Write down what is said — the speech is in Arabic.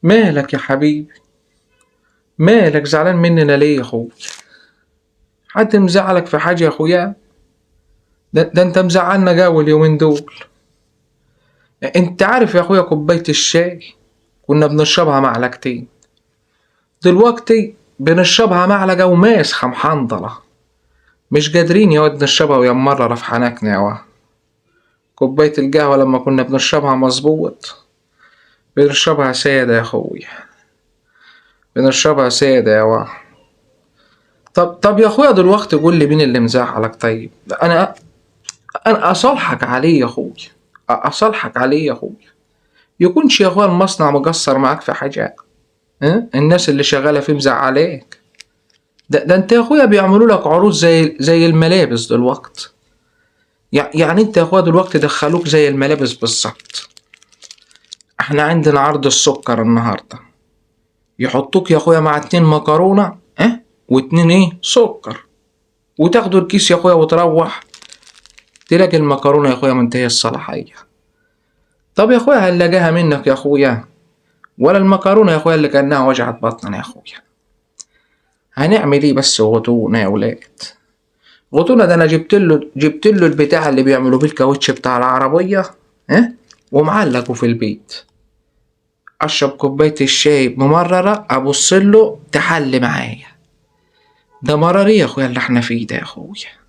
مالك يا حبيبي؟ مالك زعلان مننا ليه يا اخوي؟ حد مزعلك في حاجة يا اخويا؟ ده انت مزعلنا جو اليومين دول. انت عارف يا اخويا كوباية الشاي كنا بنشربها معلقتين، دلوقتي بنشربها معلقة وماسخة محنضرة. مش قادرين يا واد نشربها ويا مرة في حنكنا يا واد. كوباية القهوة لما كنا بنشربها مظبوط بنشربها سادة يا اخويا، بنشربها سادة يا واد. طب يا اخويا دلوقتي قول لي مين اللي مزعلك؟ طيب انا اصالحك عليه يا اخوي، اصالحك عليه يا اخوي. يكونش يا اخويا المصنع مقصر معاك في حاجه؟ ها الناس اللي شغاله فيه مزعلاك؟ ده انت يا اخويا بيعملوا لك عروض زي الملابس دلوقت. يعني انت يا اخويا دلوقتي دخلوك زي الملابس بالظبط. احنا عندنا عرض السكر النهارده، يحطوك يا اخويا مع 2 مكرونه واتنين سكر، وتاخدوا الكيس يا اخويا وتروح تلاقي المكرونه يا اخويا منتهيه الصلاحيه. طب يا اخويا هنلاقيها منك يا اخويا؟ ولا المكرونة يا اخويا اللي كأنها وجعت بطننا يا اخويا؟ هنعمل ايه بس غطونا يا ولاد؟ غطونا ده انا جبت له البتاع اللي بيعملوا بيه الكاوتش بتاع العربية، ها، ومعلقه في البيت. اشرب كوباية الشاي بمررة ابص له تحل معايا. ده مرار ايه يا اخويا اللي احنا فيه ده يا اخويا؟